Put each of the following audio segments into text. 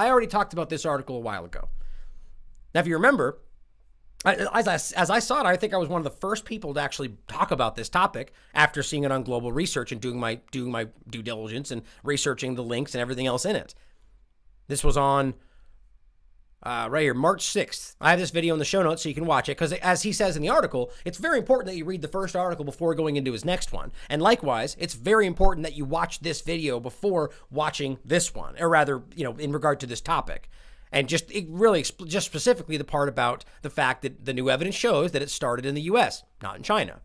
I already talked about this article a while ago. Now, if you remember, as I saw it, I think I was one of the first people to actually talk about this topic after seeing it on Global Research and doing my due diligence and researching the links and everything else in it. This was on right here, March 6th. I have this video in the show notes so you can watch it because, as he says in the article, it's very important that you read the first article before going into his next one. And likewise, it's very important that you watch this video before watching this one, or rather, in regard to this topic. And just specifically the part about the fact that the new evidence shows that it started in the U.S., not in China.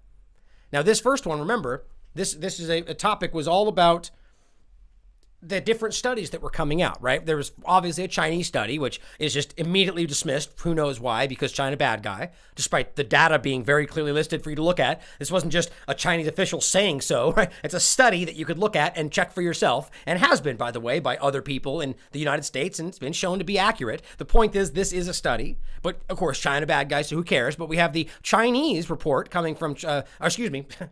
Now, this first one, remember, this is a topic was all about the different studies that were coming out, right? There was obviously a Chinese study, which is just immediately dismissed. Who knows why? Because China bad guy, despite the data being very clearly listed for you to look at. This wasn't just a Chinese official saying so, right? It's a study that you could look at and check for yourself, and has been, by the way, by other people in the United States, and it's been shown to be accurate. The point is, this is a study, but of course, China bad guy, so who cares? But we have the Chinese report coming from,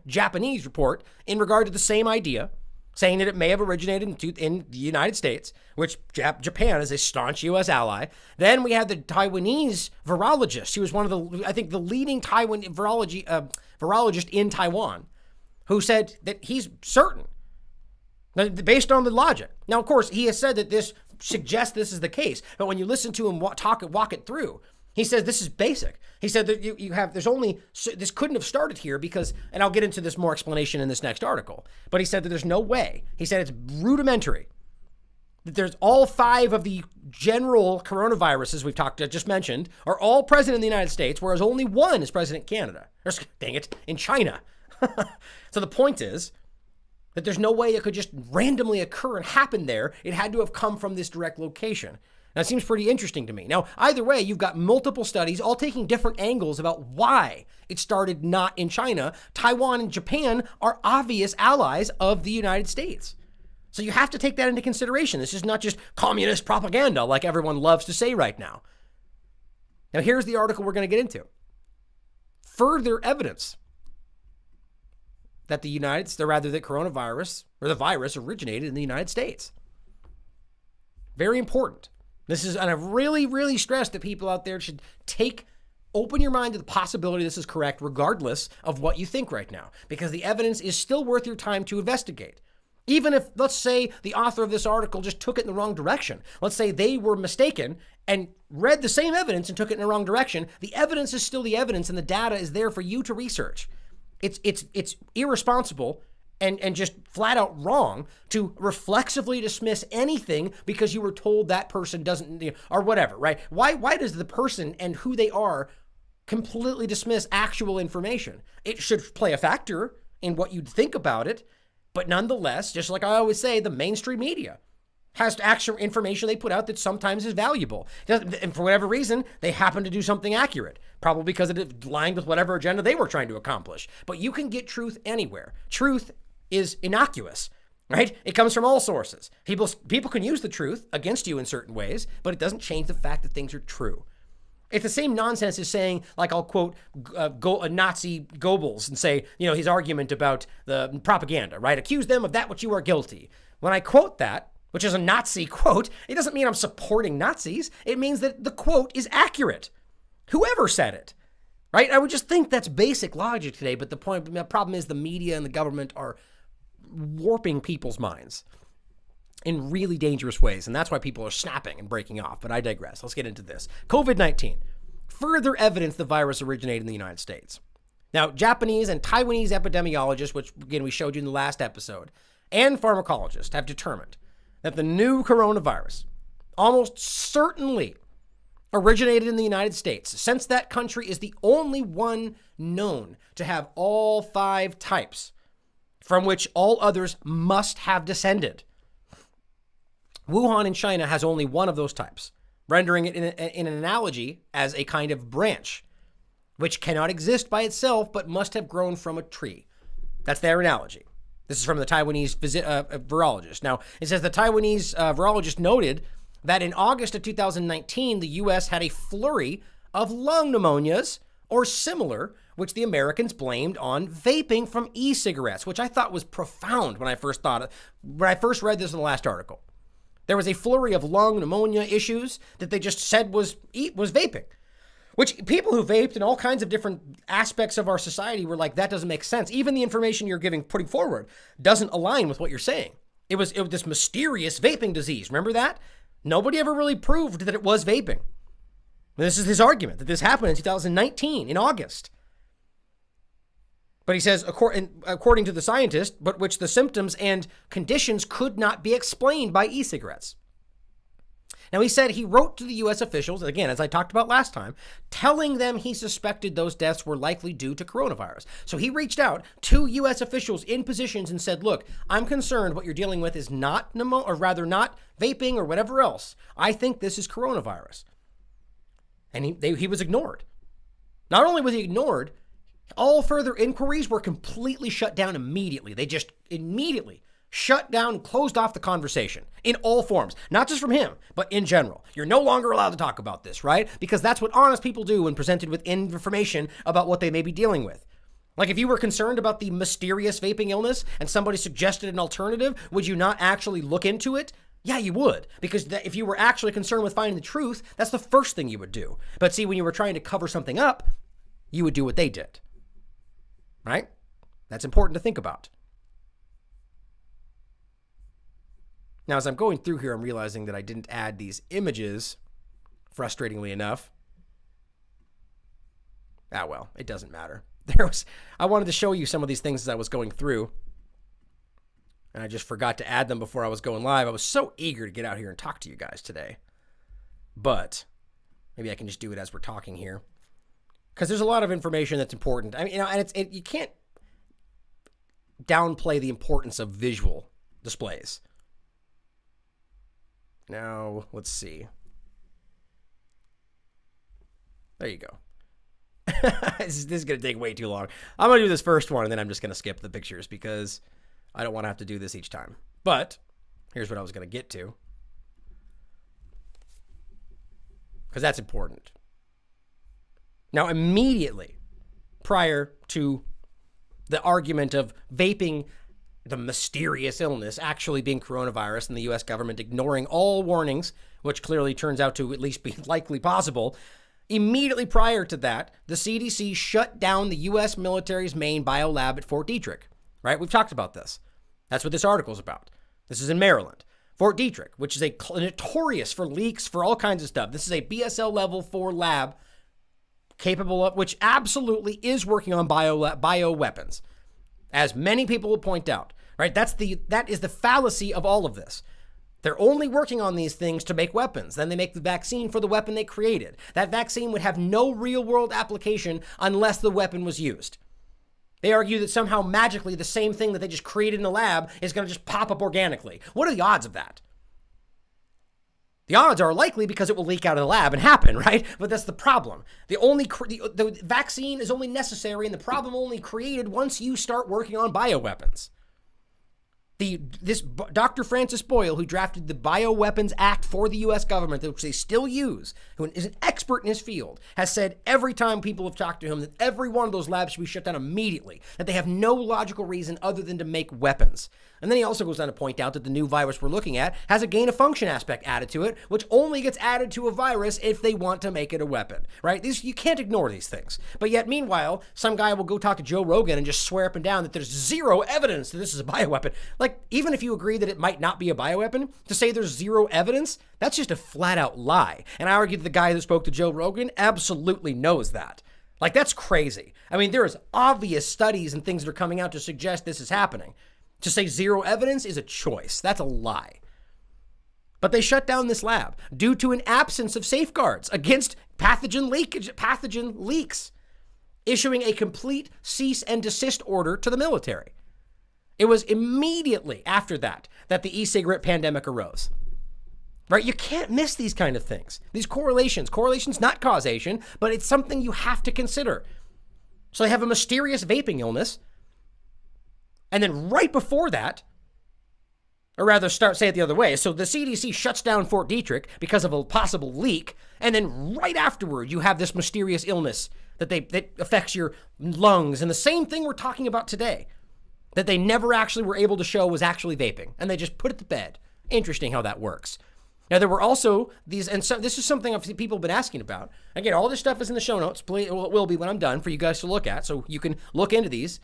Japanese report in regard to the same idea, saying that it may have originated in the United States, which Japan is a staunch U.S. ally. Then we had the Taiwanese virologist. He was one of the leading Taiwan virologist in Taiwan, who said that he's certain, based on the logic. Now, of course, he has said that this suggests this is the case, but when you listen to him walk it through, he says this is basic. He said that this couldn't have started here because, and I'll get into this more explanation in this next article, but he said that there's no way. He said it's rudimentary. That there's all 5 of the general coronaviruses just mentioned are all present in the United States, whereas only one is present in Canada. In China. So the point is that there's no way it could just randomly occur and happen there. It had to have come from this direct location. Now, it seems pretty interesting to me. Now, either way, you've got multiple studies all taking different angles about why it started not in China. Taiwan and Japan are obvious allies of the United States. So you have to take that into consideration. This is not just communist propaganda like everyone loves to say right now. Now, here's the article we're going to get into. Further evidence that that coronavirus or the virus originated in the United States. Very important. And I've really, really stressed that people out there should open your mind to the possibility this is correct, regardless of what you think right now, because the evidence is still worth your time to investigate. Even if, let's say, the author of this article just took it in the wrong direction. Let's say they were mistaken and read the same evidence and took it in the wrong direction. The evidence is still the evidence, and the data is there for you to research. It's irresponsible and just flat out wrong to reflexively dismiss anything because you were told that person doesn't, or whatever, right? Why does the person and who they are completely dismiss actual information? It should play a factor in what you'd think about it, but nonetheless, just like I always say, the mainstream media has actual information they put out that sometimes is valuable. And for whatever reason, they happen to do something accurate, probably because it aligned with whatever agenda they were trying to accomplish. But you can get truth anywhere. Truth is innocuous, right? It comes from all sources. People can use the truth against you in certain ways, but it doesn't change the fact that things are true. It's the same nonsense as saying, like I'll quote Nazi Goebbels and say, his argument about the propaganda, right? Accuse them of that which you are guilty. When I quote that, which is a Nazi quote, it doesn't mean I'm supporting Nazis. It means that the quote is accurate. Whoever said it, right? I would just think that's basic logic today, but the problem is the media and the government are warping people's minds in really dangerous ways, and that's why people are snapping and breaking off, but I digress. Let's get into this. COVID-19. Further evidence the virus originated in the United States. Now, Japanese and Taiwanese epidemiologists, which again we showed you in the last episode, and pharmacologists have determined that the new coronavirus almost certainly originated in the United States, since that country is the only one known to have all 5 types from which all others must have descended. Wuhan in China has only one of those types, rendering it in an analogy as a kind of branch, which cannot exist by itself but must have grown from a tree. That's their analogy. This is from the Taiwanese virologist. Now, it says the Taiwanese virologist noted that in August of 2019, the U.S. had a flurry of lung pneumonias or similar, which the Americans blamed on vaping from e-cigarettes, which I thought was profound when I first read this in the last article. There was a flurry of lung pneumonia issues that they just said was vaping, which people who vaped in all kinds of different aspects of our society were like, that doesn't make sense. Even the information you're putting forward doesn't align with what you're saying. It was this mysterious vaping disease. Remember that? Nobody ever really proved that it was vaping. This is his argument, that this happened in 2019, in August. But he says, according to the scientist, but which the symptoms and conditions could not be explained by e-cigarettes. Now, he said he wrote to the U.S. officials, again, as I talked about last time, telling them he suspected those deaths were likely due to coronavirus. So he reached out to U.S. officials in positions and said, look, I'm concerned what you're dealing with is not pneumonia, or rather not vaping or whatever else. I think this is coronavirus. And he was ignored. Not only was he ignored, all further inquiries were completely shut down immediately. They just immediately shut down, closed off the conversation in all forms, not just from him, but in general. You're no longer allowed to talk about this, right? Because that's what honest people do when presented with information about what they may be dealing with. Like if you were concerned about the mysterious vaping illness and somebody suggested an alternative, would you not actually look into it? Yeah, you would, because if you were actually concerned with finding the truth, that's the first thing you would do. But see, when you were trying to cover something up, you would do what they did, right? That's important to think about. Now, as I'm going through here, I'm realizing that I didn't add these images, frustratingly enough. Ah, well, it doesn't matter. I wanted to show you some of these things as I was going through, and I just forgot to add them before I was going live. I was so eager to get out here and talk to you guys today. But maybe I can just do it as we're talking here, because there's a lot of information that's important. I mean, and you can't downplay the importance of visual displays. Now, let's see. There you go. This is going to take way too long. I'm going to do this first one, and then I'm just going to skip the pictures because I don't want to have to do this each time. But here's what I was going to get to, because that's important. Now, immediately prior to the argument of vaping, the mysterious illness actually being coronavirus, and the U.S. government ignoring all warnings, which clearly turns out to at least be likely possible. Immediately prior to that, the CDC shut down the U.S. military's main biolab at Fort Detrick, right? We've talked about this. That's what this article is about. This is in Maryland. Fort Detrick, which is notorious for leaks, for all kinds of stuff. This is a BSL level 4 lab capable of, which absolutely is working on bioweapons, as many people will point out, right? That is the fallacy of all of this. They're only working on these things to make weapons. Then they make the vaccine for the weapon they created. That vaccine would have no real world application unless the weapon was used. They argue that somehow magically the same thing that they just created in a lab is going to just pop up organically. What are the odds of that? The odds are likely because it will leak out of the lab and happen, right? But that's the problem. The vaccine is only necessary and the problem only created once you start working on bioweapons. This Dr. Francis Boyle, who drafted the Bioweapons Act for the U.S. government, which they still use, who is an expert in his field, has said every time people have talked to him that every one of those labs should be shut down immediately, that they have no logical reason other than to make weapons. And then he also goes on to point out that the new virus we're looking at has a gain-of-function aspect added to it, which only gets added to a virus if they want to make it a weapon, right? You can't ignore these things. But yet, meanwhile, some guy will go talk to Joe Rogan and just swear up and down that there's zero evidence that this is a bioweapon. Like, even if you agree that it might not be a bioweapon, to say there's zero evidence, that's just a flat-out lie. And I argue that the guy that spoke to Joe Rogan absolutely knows that. Like, that's crazy. I mean, there is obvious studies and things that are coming out to suggest this is happening. To say zero evidence is a choice. That's a lie. But they shut down this lab due to an absence of safeguards against pathogen leaks, issuing a complete cease and desist order to the military. It was immediately after that the e-cigarette pandemic arose. Right? You can't miss these kind of things. These correlations. Correlation's not causation, but it's something you have to consider. So they have a mysterious vaping illness. And then right before that, or rather say it the other way. So the CDC shuts down Fort Detrick because of a possible leak. And then right afterward, you have this mysterious illness that affects your lungs. And the same thing we're talking about today, that they never actually were able to show was actually vaping. And they just put it to bed. Interesting how that works. Now, there were also these, and so this is something people have been asking about. Again, all this stuff is in the show notes. It will be when I'm done for you guys to look at, so you can look into these.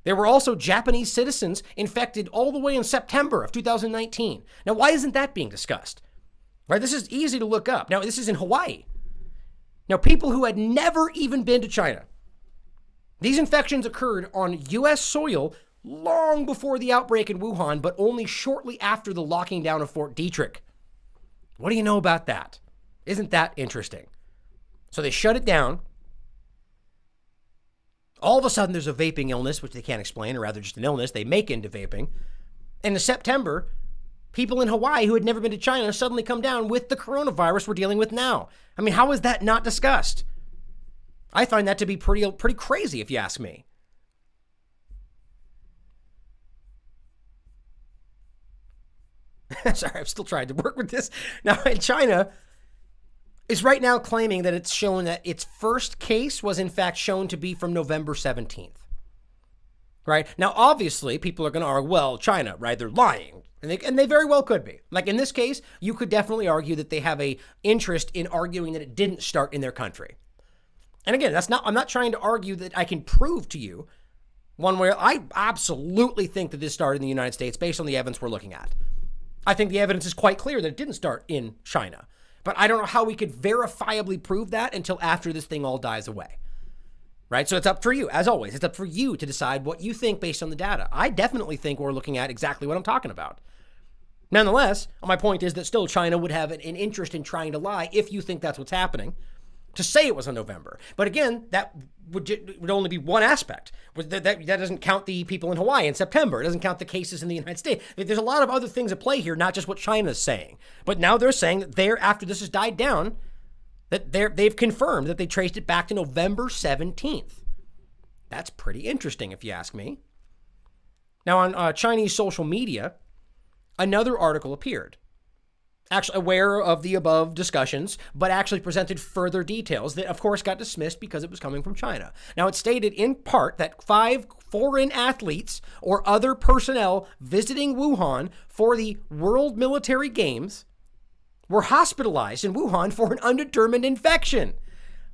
There were also Japanese citizens infected all the way in September of 2019. Now, why isn't that being discussed? Right? This is easy to look up. Now, this is in Hawaii. Now, people who had never even been to China. These infections occurred on U.S. soil long before the outbreak in Wuhan, but only shortly after the locking down of Fort Detrick. What do you know about that? Isn't that interesting? So they shut it down. All of a sudden, there's a vaping illness, which they can't explain, or rather just an illness they make into vaping. And in September, people in Hawaii who had never been to China suddenly come down with the coronavirus we're dealing with now. I mean, how is that not discussed? I find that to be pretty crazy, if you ask me. Sorry, I'm still trying to work with this. Now, in China is right now claiming that it's shown that its first case was in fact shown to be from November 17th. Right? Now, obviously, people are going to argue, well, China, right? They're lying. And they very well could be. Like in this case, you could definitely argue that they have a interest in arguing that it didn't start in their country. And again, I'm not trying to argue that I can prove to you one way. I absolutely think that this started in the United States based on the evidence we're looking at. I think the evidence is quite clear that it didn't start in China. But I don't know how we could verifiably prove that until after this thing all dies away. Right? So it's up for you, as always. It's up for you to decide what you think based on the data. I definitely think we're looking at exactly what I'm talking about. Nonetheless, my point is that still China would have an interest in trying to lie if you think that's what's happening, to say it was in November. But again, that would only be one aspect. That doesn't count the people in Hawaii in September. It doesn't count the cases in the United States. There's a lot of other things at play here, not just what China's saying. But now they're saying that after this has died down, that they've confirmed that they traced it back to November 17th. That's pretty interesting, if you ask me. Now, on Chinese social media, another article appeared, actually aware of the above discussions, but actually presented further details that, of course, got dismissed because it was coming from China. Now, it stated in part that 5 foreign athletes or other personnel visiting Wuhan for the World Military Games were hospitalized in Wuhan for an undetermined infection.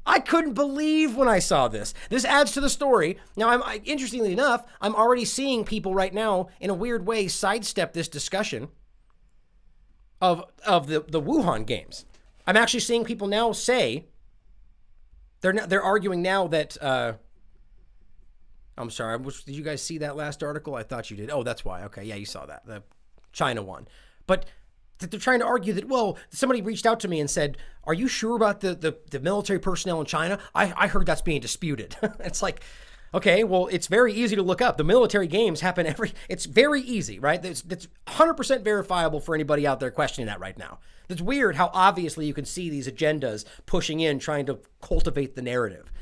I couldn't believe when I saw this. This adds to the story. Now, interestingly enough, I'm already seeing people right now, in a weird way, sidestep this discussion of the Wuhan games. I'm actually seeing people now say they're arguing now that I'm sorry. Did you guys see that last article? I thought you did. Oh, that's why. Okay, yeah, you saw that, the China one. But they're trying to argue that, well, somebody reached out to me and said, are you sure about the military personnel in China? I heard that's being disputed. It's like, okay, well, it's very easy to look up. The military games happen it's very easy, right? It's 100% verifiable for anybody out there questioning that right now. It's weird how obviously you can see these agendas pushing in, trying to cultivate the narrative.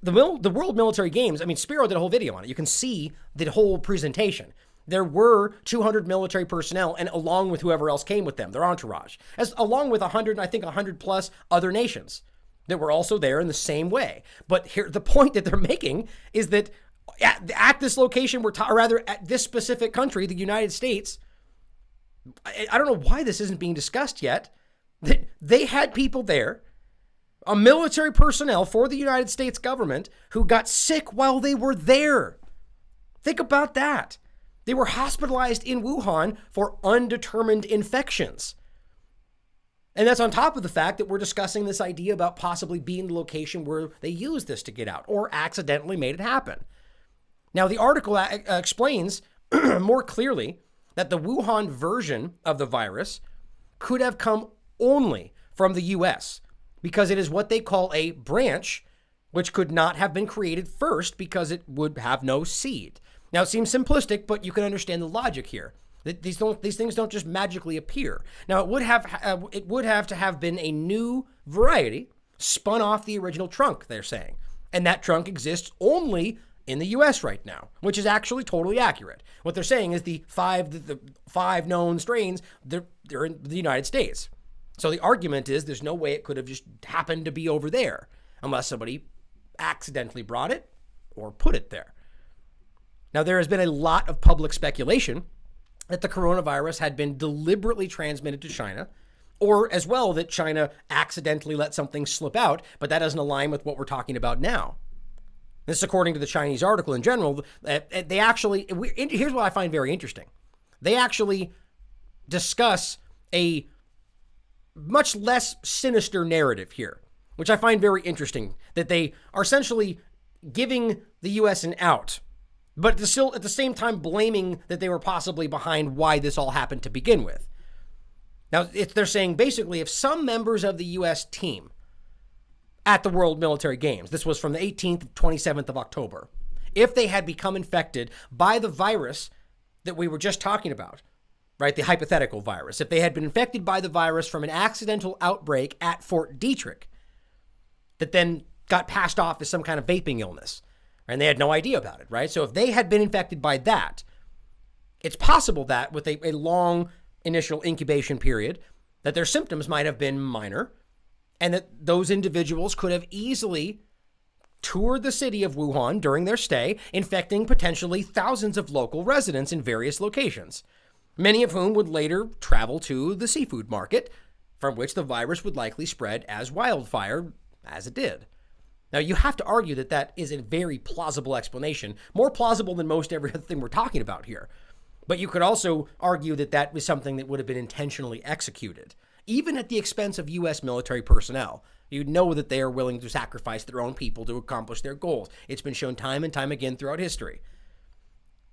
The World Military Games, I mean, Spiro did a whole video on it. You can see the whole presentation. There were 200 military personnel, and along with whoever else came with them, their entourage, along with 100 plus other nations that were also there in the same way. But here, the point that they're making is that at this location, or rather at this specific country, the United States, I don't know why this isn't being discussed yet, that they had people there, a military personnel for the United States government, who got sick while they were there. Think about that. They were hospitalized in Wuhan for undetermined infections. And that's on top of the fact that we're discussing this idea about possibly being the location where they used this to get out or accidentally made it happen. Now, the article explains more clearly that the Wuhan version of the virus could have come only from the US because it is what they call a branch, which could not have been created first because it would have no seed. Now, it seems simplistic, but you can understand the logic here. These things don't just magically appear. Now, it would have to have been a new variety spun off the original trunk, they're saying. And that trunk exists only in the US right now, which is actually totally accurate. What they're saying is the five known strains, they're in the United States. So the argument is there's no way it could have just happened to be over there unless somebody accidentally brought it or put it there. Now, there has been a lot of public speculation that the coronavirus had been deliberately transmitted to China, or as well that China accidentally let something slip out, but that doesn't align with what we're talking about now. This is according to the Chinese article in general. They actually, here's what I find very interesting. They actually discuss a much less sinister narrative here, which I find very interesting, that they are essentially giving the U.S. an out, but still at the same time blaming that they were possibly behind why this all happened to begin with. Now, they're saying basically if some members of the U.S. team at the World Military Games, this was from the 18th to 27th of October, if they had become infected by the virus that we were just talking about, right, the hypothetical virus, if they had been infected by the virus from an accidental outbreak at Fort Detrick that then got passed off as some kind of vaping illness, and they had no idea about it, right? So if they had been infected by that, it's possible that with a long initial incubation period, that their symptoms might have been minor, and that those individuals could have easily toured the city of Wuhan during their stay, infecting potentially thousands of local residents in various locations, many of whom would later travel to the seafood market, from which the virus would likely spread as wildfire, as it did. Now, you have to argue that that is a very plausible explanation, more plausible than most every other thing we're talking about here. But you could also argue that that was something that would have been intentionally executed, even at the expense of U.S. military personnel. You know that they are willing to sacrifice their own people to accomplish their goals. It's been shown time and time again throughout history.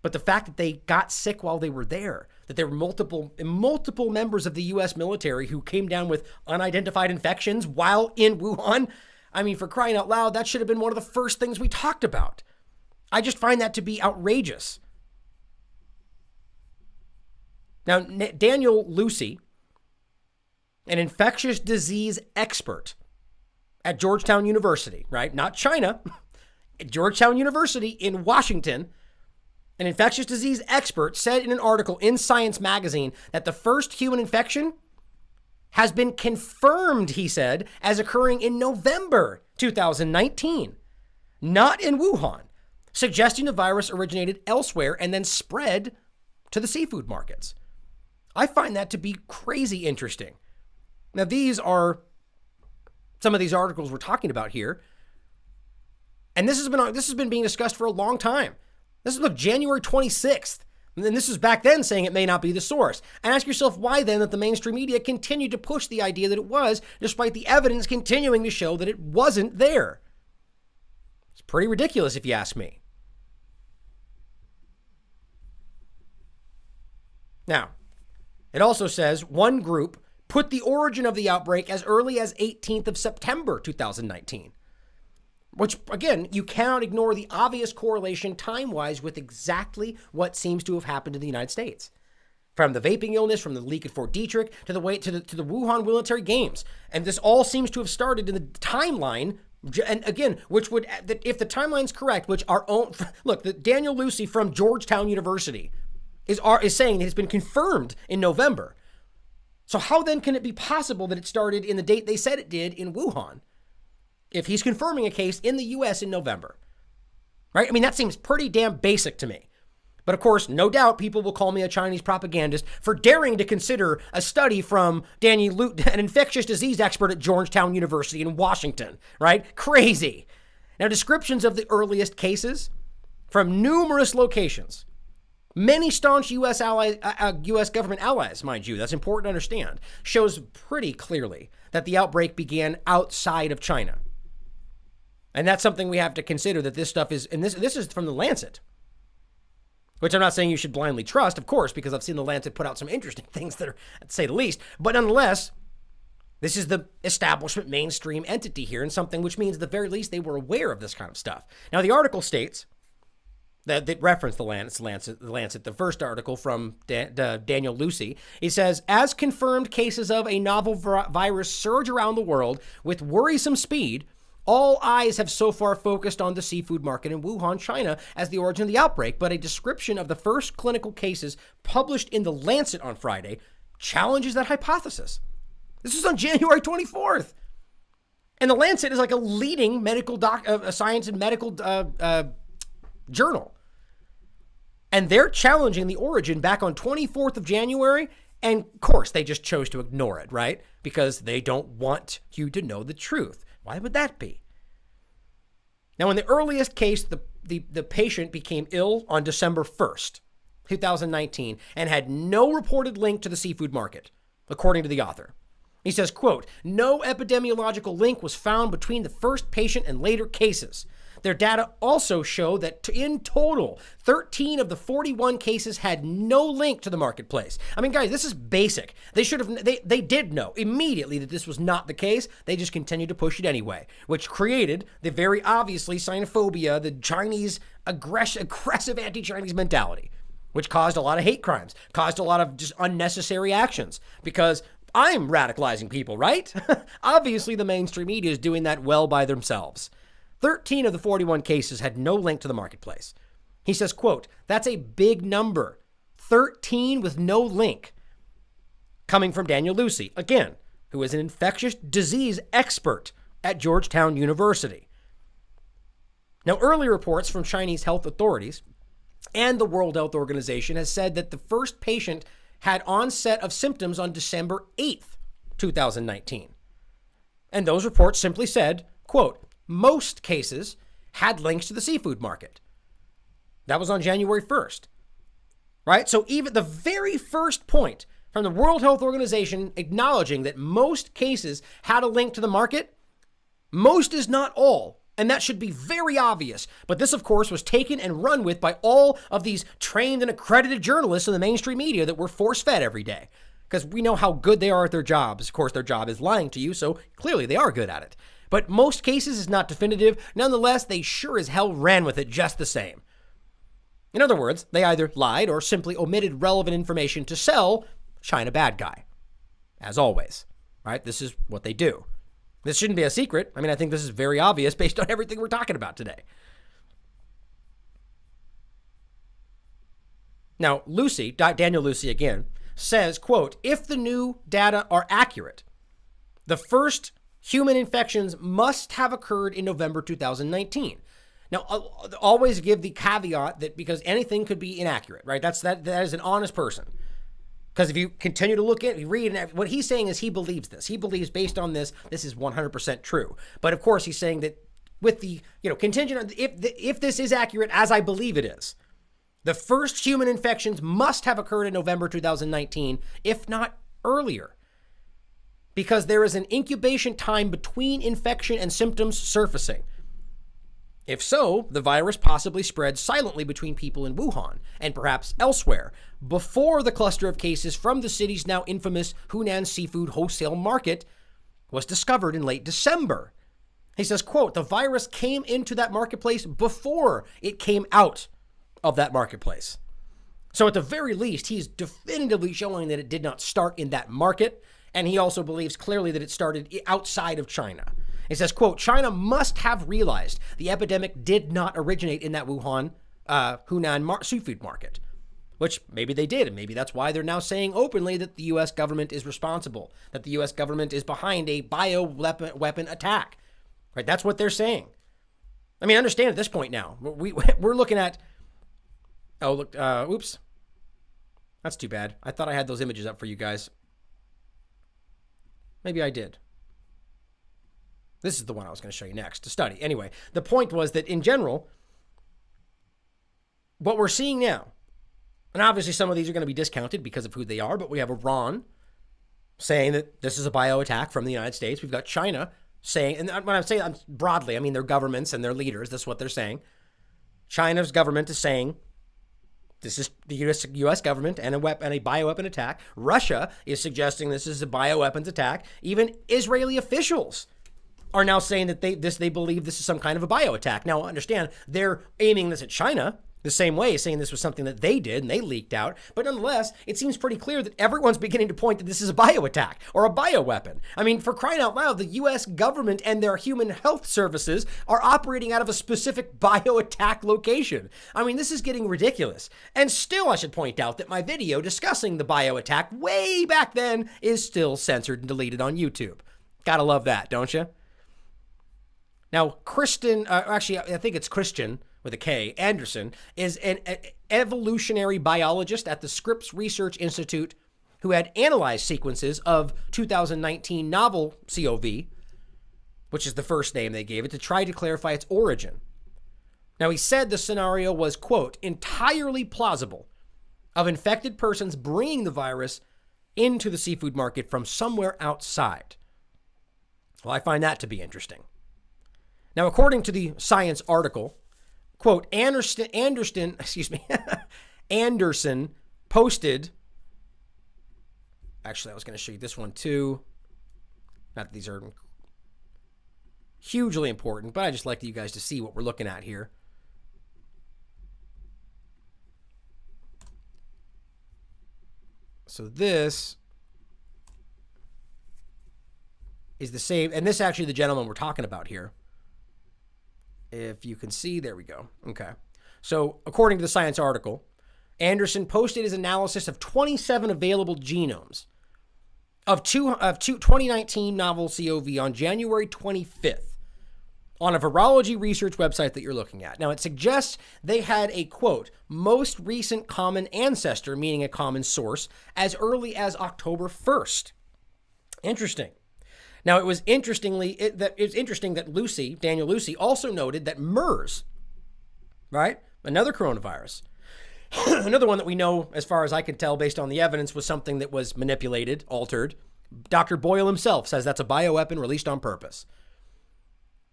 But the fact that they got sick while they were there, that there were multiple members of the U.S. military who came down with unidentified infections while in Wuhan, I mean, for crying out loud, that should have been one of the first things we talked about. I just find that to be outrageous. Now, Daniel Lucy, an infectious disease expert at Georgetown University, right? Not China, Georgetown University in Washington, an infectious disease expert said in an article in Science magazine that the first human infection has been confirmed, he said, as occurring in November 2019, not in Wuhan, suggesting the virus originated elsewhere and then spread to the seafood markets. I find that to be crazy interesting. Now, these are some of these articles we're talking about here. And this has been being discussed for a long time. This is January 26th. And this is back then saying it may not be the source. And ask yourself why then that the mainstream media continued to push the idea that it was, despite the evidence continuing to show that it wasn't there. It's pretty ridiculous if you ask me. Now, it also says one group put the origin of the outbreak as early as 18th of September 2019, which, again, you cannot ignore the obvious correlation time-wise with exactly what seems to have happened in the United States. From the vaping illness, from the leak at Fort Detrick, to the Wuhan military games. And this all seems to have started in the timeline. And again, which would, if the timeline's correct, which our own, look, Daniel Lucy from Georgetown University is saying that it's been confirmed in November. So how then can it be possible that it started in the date they said it did in Wuhan, if he's confirming a case in the U.S. in November? Right? I mean, that seems pretty damn basic to me. But of course, no doubt people will call me a Chinese propagandist for daring to consider a study from Daniel Lucy, an infectious disease expert at Georgetown University in Washington, right? Crazy. Now, descriptions of the earliest cases from numerous locations, many staunch U.S. U.S. government allies, mind you, that's important to understand, shows pretty clearly that the outbreak began outside of China. And that's something we have to consider, that this stuff is, and this is from the Lancet, which I'm not saying you should blindly trust, of course, because I've seen the Lancet put out some interesting things that are, to say the least. But nonetheless, this is the establishment mainstream entity here, and something which means at the very least they were aware of this kind of stuff. Now, the article states that referenced the Lancet, the first article from Daniel Lucy. He says, as confirmed cases of a novel virus surge around the world with worrisome speed, all eyes have so far focused on the seafood market in Wuhan, China, as the origin of the outbreak, but a description of the first clinical cases published in the Lancet on Friday challenges that hypothesis. This is on January 24th. And the Lancet is like a leading medical science and medical journal. And they're challenging the origin back on 24th of January. And of course, they just chose to ignore it, right? Because they don't want you to know the truth. Why would that be? Now, in the earliest case, the patient became ill on December 1st, 2019, and had no reported link to the seafood market, according to the author. He says, quote, no epidemiological link was found between the first patient and later cases. Their data also show that in total, 13 of the 41 cases had no link to the marketplace. I mean, guys, this is basic. They did know immediately that this was not the case. They just continued to push it anyway, which created the very obviously xenophobia, the Chinese aggressive anti-Chinese mentality, which caused a lot of hate crimes, caused a lot of just unnecessary actions because I'm radicalizing people, right? Obviously, the mainstream media is doing that well by themselves. 13 of the 41 cases had no link to the marketplace. He says, quote, that's a big number. 13 with no link. Coming from Daniel Lucy, again, who is an infectious disease expert at Georgetown University. Now, early reports from Chinese health authorities and the World Health Organization has said that the first patient had onset of symptoms on December 8th, 2019. And those reports simply said, quote, most cases had links to the seafood market. That was on January 1st, right? So even the very first point from the World Health Organization acknowledging that most cases had a link to the market, most is not all. And that should be very obvious. But this, of course, was taken and run with by all of these trained and accredited journalists in the mainstream media that were force-fed every day. Because we know how good they are at their jobs. Of course, their job is lying to you, so clearly they are good at it. But most cases is not definitive. Nonetheless, they sure as hell ran with it just the same. In other words, they either lied or simply omitted relevant information to sell China bad guy. As always, right? This is what they do. This shouldn't be a secret. I mean, I think this is very obvious based on everything we're talking about today. Now, Daniel Lucy again, says, quote, if the new data are accurate, the first human infections must have occurred in November 2019. Now, I'll always give the caveat that because anything could be inaccurate, right? That is an honest person. Because if you continue to look at, you read, and what he's saying is he believes this. He believes based on this is 100% true. But of course, he's saying that with the, contingent on if this is accurate, as I believe it is, the first human infections must have occurred in November 2019, if not earlier. Because there is an incubation time between infection and symptoms surfacing. If so, the virus possibly spread silently between people in Wuhan and perhaps elsewhere before the cluster of cases from the city's now infamous Hunan seafood wholesale market was discovered in late December. He says, quote, the virus came into that marketplace before it came out of that marketplace. So at the very least, he's definitively showing that it did not start in that market. And he also believes clearly that it started outside of China. He says, quote, China must have realized the epidemic did not originate in that Wuhan, Hunan seafood market, which maybe they did. And maybe that's why they're now saying openly that the U.S. government is responsible, that the U.S. government is behind a bioweapon attack, right? That's what they're saying. I mean, understand at this point now, we're looking at, oh, look, oops. That's too bad. I thought I had those images up for you guys. Maybe I did. This is the one I was going to show you next to study. Anyway, the point was that in general, what we're seeing now, and obviously some of these are going to be discounted because of who they are, but we have Iran saying that this is a bio attack from the United States. We've got China saying, and when I'm saying broadly, I mean their governments and their leaders, that's what they're saying. China's government is saying this is the U.S. government and a bioweapon attack. Russia is suggesting this is a bioweapons attack. Even Israeli officials are now saying that they believe this is some kind of a bio attack. Now, understand, they're aiming this at China the same way, saying this was something that they did and they leaked out. But nonetheless, it seems pretty clear that everyone's beginning to point that this is a bio attack or a bioweapon. I mean, for crying out loud, the U.S. government and their human health services are operating out of a specific bio attack location. I mean, this is getting ridiculous. And still, I should point out that my video discussing the bio attack way back then is still censored and deleted on YouTube. Gotta love that, don't you? Now, I think it's Christian with a K, Anderson, is an evolutionary biologist at the Scripps Research Institute who had analyzed sequences of 2019 novel CoV, which is the first name they gave it, to try to clarify its origin. Now, he said the scenario was, quote, entirely plausible of infected persons bringing the virus into the seafood market from somewhere outside. Well, I find that to be interesting. Now, according to the Science article, quote, Anderson posted, actually, I was going to show you this one too. Not that these are hugely important, but I just like you guys to see what we're looking at here. So this is the same, and this is actually the gentleman we're talking about here. If you can see, there we go. Okay. So according to the Science article, Anderson posted his analysis of 27 available genomes of 2019 novel CoV on January 25th on a virology research website that you're looking at. Now, it suggests they had a, quote, most recent common ancestor, meaning a common source, as early as October 1st. Interesting. Now, it was interesting that Daniel Lucy, also noted that MERS, right, another coronavirus, another one that we know, as far as I can tell, based on the evidence, was something that was manipulated, altered. Dr. Boyle himself says that's a bioweapon released on purpose.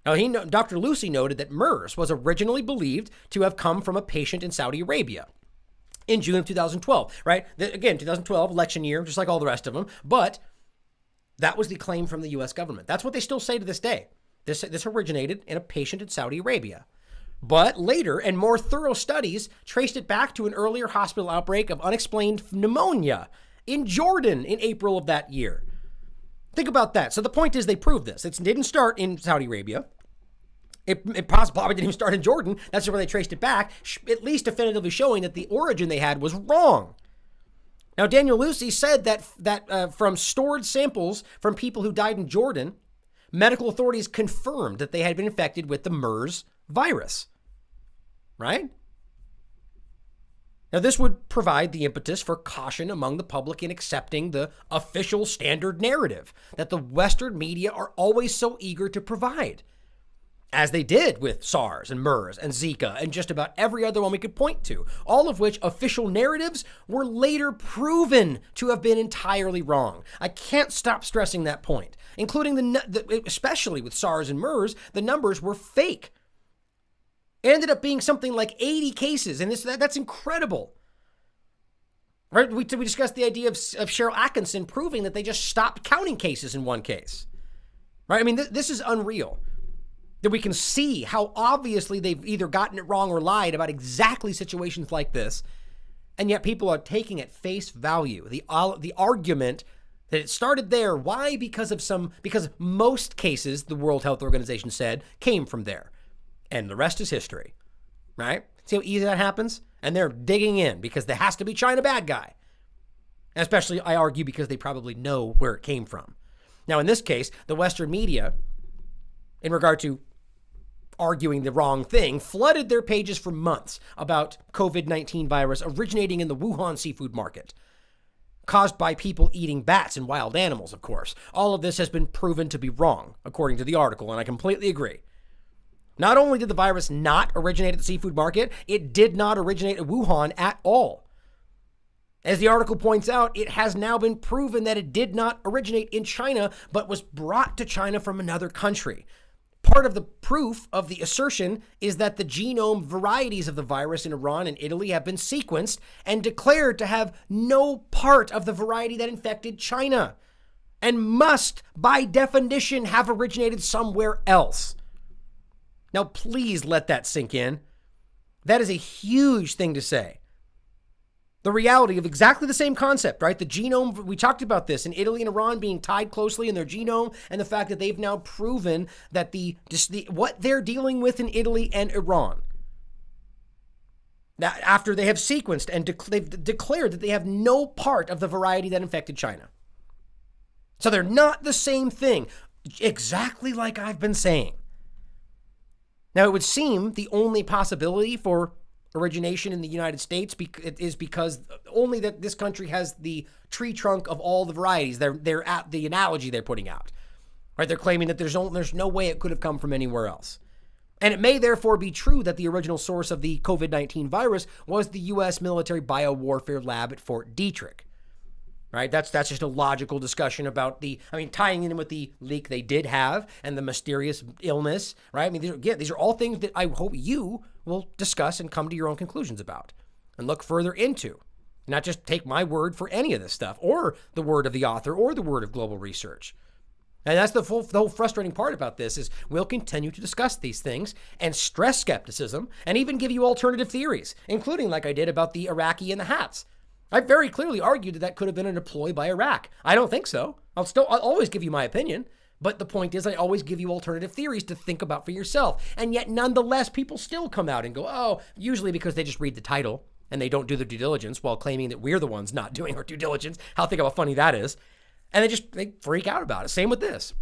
Now, Dr. Lucy noted that MERS was originally believed to have come from a patient in Saudi Arabia in June of 2012, right? Again, 2012, election year, just like all the rest of them. But that was the claim from the U.S. government. That's what they still say to this day. This originated in a patient in Saudi Arabia. But later and more thorough studies traced it back to an earlier hospital outbreak of unexplained pneumonia in Jordan in April of that year. Think about that. So the point is they proved this. It didn't start in Saudi Arabia. It probably didn't even start in Jordan. That's where they traced it back, at least definitively showing that the origin they had was wrong. Now, Daniel Lucy said that from stored samples from people who died in Jordan, medical authorities confirmed that they had been infected with the MERS virus. Right? Now, this would provide the impetus for caution among the public in accepting the official standard narrative that the Western media are always so eager to provide, as they did with SARS and MERS and Zika and just about every other one we could point to, all of which official narratives were later proven to have been entirely wrong. I can't stop stressing that point, including especially with SARS and MERS, the numbers were fake. It ended up being something like 80 cases, and that's incredible. Right? We discussed the idea of Cheryl Atkinson proving that they just stopped counting cases in one case. Right? I mean, this is unreal. That we can see how obviously they've either gotten it wrong or lied about exactly situations like this, and yet people are taking at face value the argument that it started there. Why? Because most cases, the World Health Organization said, came from there. And the rest is history, right? See how easy that happens? And they're digging in because there has to be China bad guy. And especially, I argue, because they probably know where it came from. Now, in this case, the Western media, in regard to arguing the wrong thing, flooded their pages for months about COVID-19 virus originating in the Wuhan seafood market, caused by people eating bats and wild animals, of course. All of this has been proven to be wrong, according to the article, and I completely agree. Not only did the virus not originate at the seafood market, it did not originate at Wuhan at all. As the article points out, it has now been proven that it did not originate in China, but was brought to China from another country. Part of the proof of the assertion is that the genome varieties of the virus in Iran and Italy have been sequenced and declared to have no part of the variety that infected China, and must, by definition, have originated somewhere else. Now, please let that sink in. That is a huge thing to say. The reality of exactly the same concept, right? The genome, we talked about this in Italy and Iran being tied closely in their genome, and the fact that they've now proven that what they're dealing with in Italy and Iran, that after they have sequenced and they've declared that they have no part of the variety that infected China. So they're not the same thing, exactly like I've been saying. Now, it would seem the only possibility for origination in the United States is because only that this country has the tree trunk of all the varieties. They're at the analogy they're putting out, right? They're claiming that there's no way it could have come from anywhere else. And it may therefore be true that the original source of the COVID-19 virus was the U.S. military biowarfare lab at Fort Detrick, right? That's just a logical discussion about tying in with the leak they did have and the mysterious illness, right? I mean, these are all things that I hope you will discuss and come to your own conclusions about and look further into. Not just take my word for any of this stuff or the word of the author or the word of global research. And that's the whole frustrating part about this is we'll continue to discuss these things and stress skepticism and even give you alternative theories, including like I did about the Iraqi and the hats. I very clearly argued that could have been a deploy by Iraq. I don't think so. I'll always give you my opinion. But the point is I always give you alternative theories to think about for yourself. And yet nonetheless, people still come out and go, oh, usually because they just read the title and they don't do their due diligence while claiming that we're the ones not doing our due diligence. Think how funny that is. And they freak out about it. Same with this.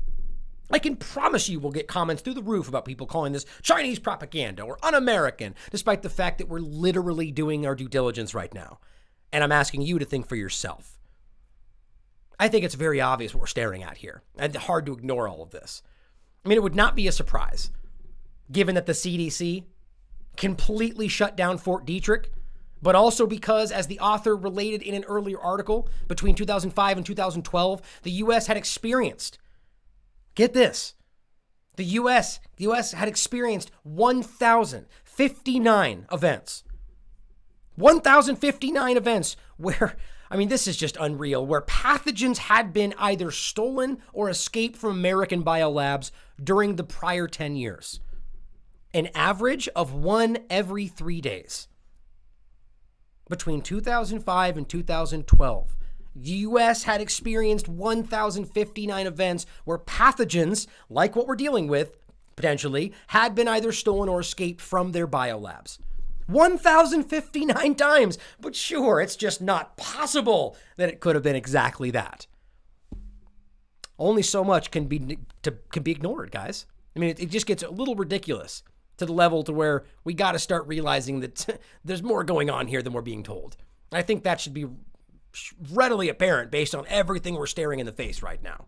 I can promise you we'll get comments through the roof about people calling this Chinese propaganda or un-American, despite the fact that we're literally doing our due diligence right now. And I'm asking you to think for yourself. I think it's very obvious what we're staring at here, and hard to ignore all of this. I mean, it would not be a surprise, given that the CDC completely shut down Fort Detrick, but also because, as the author related in an earlier article, between 2005 and 2012, the U.S. had experienced, get this, the U.S. had experienced 1,059 events. 1,059 events where, this is just unreal, where pathogens had been either stolen or escaped from American biolabs during the prior 10 years. An average of one every 3 days. Between 2005 and 2012, the U.S. had experienced 1,059 events where pathogens, like what we're dealing with, potentially, had been either stolen or escaped from their biolabs. 1,059 times. But sure, it's just not possible that it could have been exactly that. Only so much can be ignored, guys. It just gets a little ridiculous to the level to where we got to start realizing that there's more going on here than we're being told. I think that should be readily apparent based on everything we're staring in the face right now.